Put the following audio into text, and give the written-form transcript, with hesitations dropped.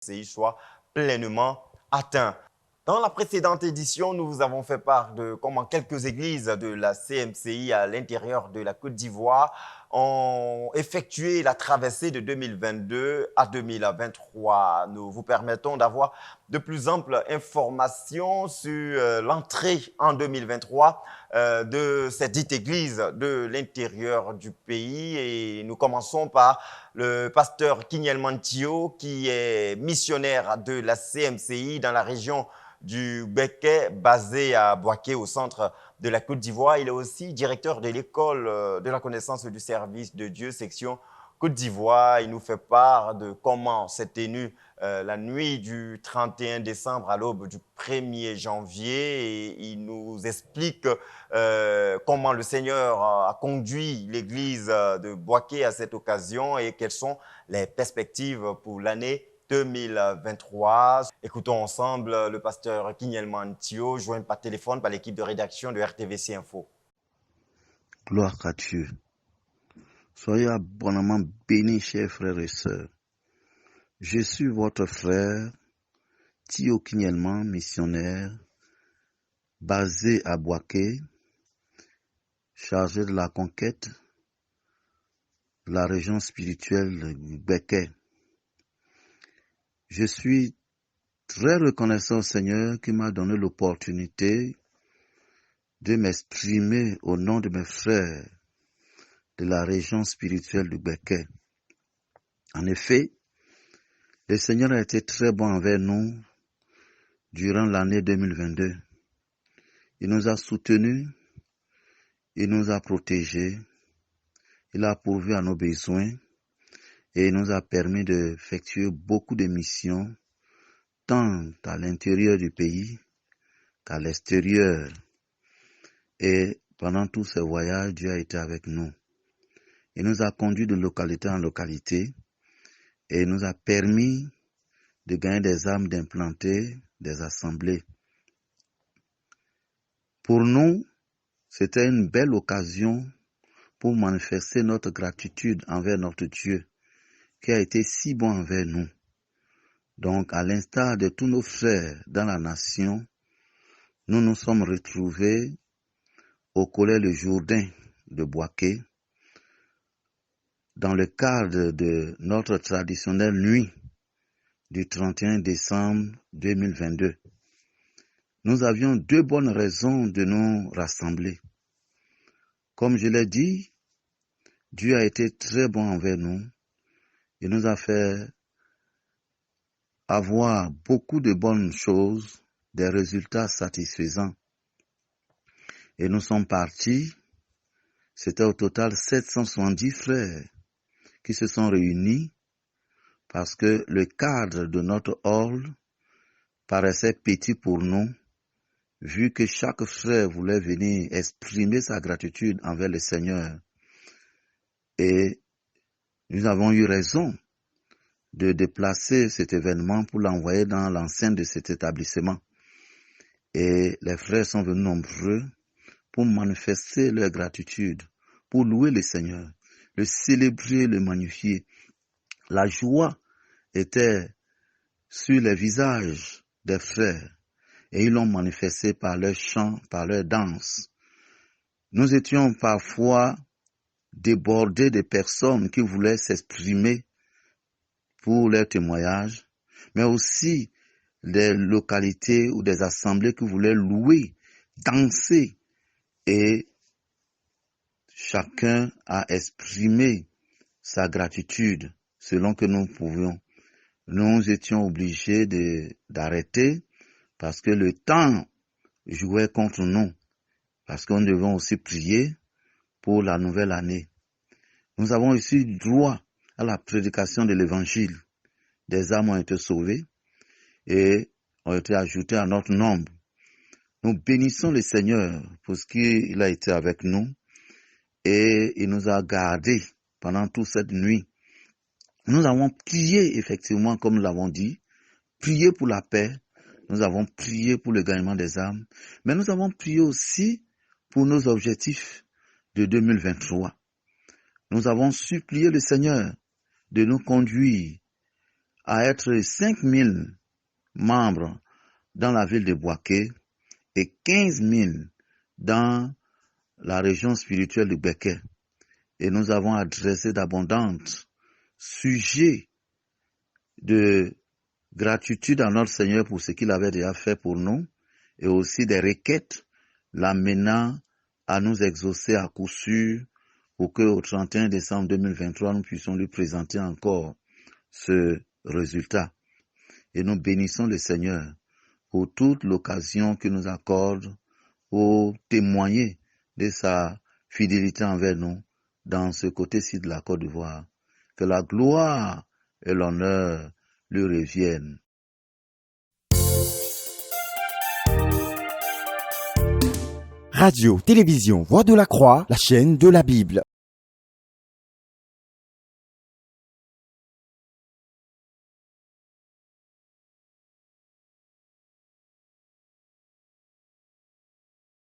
CI soit pleinement atteint. Dans la précédente édition, nous vous avons fait part de comment quelques églises de la CMCI à l'intérieur de la Côte d'Ivoire ont effectué la traversée de 2022 à 2023. Nous vous permettons d'avoir de plus amples informations sur l'entrée en 2023 de ces dites églises de l'intérieur du pays. Et nous commençons par le pasteur Kinyel Mantio, qui est missionnaire de la CMCI dans la région du Béquet, basé à Boaké, au centre de la Côte d'Ivoire. Il est aussi directeur de l'école de la connaissance du service de Dieu, section Côte d'Ivoire. Il nous fait part de comment s'est tenue la nuit du 31 décembre à l'aube du 1er janvier. Et il nous explique comment le Seigneur a conduit l'église de Boaké à cette occasion et quelles sont les perspectives pour l'année 2023. Écoutons ensemble le pasteur Kinyel Mantio, joint par téléphone par l'équipe de rédaction de RTVC Info. Gloire à Dieu. Soyez abondamment bénis, chers frères et sœurs. Je suis votre frère, Thio Kinyelman, missionnaire, basé à Boaké, chargé de la conquête de la région spirituelle du Béquet. Je suis très reconnaissant au Seigneur qui m'a donné l'opportunité de m'exprimer au nom de mes frères de la région spirituelle du Béquet. En effet, le Seigneur a été très bon envers nous durant l'année 2022. Il nous a soutenus, il nous a protégés, il a pourvu à nos besoins et il nous a permis d'effectuer beaucoup de missions, tant à l'intérieur du pays qu'à l'extérieur. Et pendant tous ces voyages, Dieu a été avec nous. Il nous a conduits de localité en localité et il nous a permis de gagner des âmes, d'implanter des assemblées. Pour nous, c'était une belle occasion pour manifester notre gratitude envers notre Dieu, qui a été si bon envers nous. Donc, à l'instar de tous nos frères dans la nation, nous nous sommes retrouvés au collège Le Jourdain de Boaké, dans le cadre de notre traditionnelle nuit du 31 décembre 2022. Nous avions deux bonnes raisons de nous rassembler. Comme je l'ai dit, Dieu a été très bon envers nous. Il nous a fait avoir beaucoup de bonnes choses, des résultats satisfaisants. Et nous sommes partis, c'était au total 770 frères qui se sont réunis parce que le cadre de notre hall paraissait petit pour nous, vu que chaque frère voulait venir exprimer sa gratitude envers le Seigneur. Et nous avons eu raison de déplacer cet événement pour l'envoyer dans l'enceinte de cet établissement. Et les frères sont venus nombreux pour manifester leur gratitude, pour louer le Seigneur, le célébrer, le magnifier. La joie était sur les visages des frères et ils l'ont manifesté par leur chant, par leur danse. Nous étions parfois débordés de personnes qui voulaient s'exprimer pour leur témoignage, mais aussi des localités ou des assemblées qui voulaient louer, danser, et chacun a exprimé sa gratitude selon que nous pouvions. Nous étions obligés d'arrêter parce que le temps jouait contre nous, parce qu'on devait aussi prier pour la nouvelle année. Nous avons aussi droit à la prédication de l'évangile. Des âmes ont été sauvées et ont été ajoutées à notre nombre. Nous bénissons le Seigneur pour ce qu'il a été avec nous et il nous a gardés pendant toute cette nuit. Nous avons prié effectivement, comme nous l'avons dit, prié pour la paix, nous avons prié pour le gagnement des âmes, mais nous avons prié aussi pour nos objectifs de 2023. Nous avons supplié le Seigneur de nous conduire à être 5000 membres dans la ville de Bouaké et 15 000 dans la région spirituelle de Béké. Et nous avons adressé d'abondants sujets de gratitude à notre Seigneur pour ce qu'il avait déjà fait pour nous et aussi des requêtes l'amenant à nous exaucer à coup sûr pour qu'au 31 décembre 2023, nous puissions lui présenter encore ce résultat. Et nous bénissons le Seigneur pour toute l'occasion qu'il nous accorde pour témoigner de sa fidélité envers nous dans ce côté-ci de la Côte d'Ivoire. Que la gloire et l'honneur lui reviennent. Radio, télévision, Voix de la Croix, la chaîne de la Bible.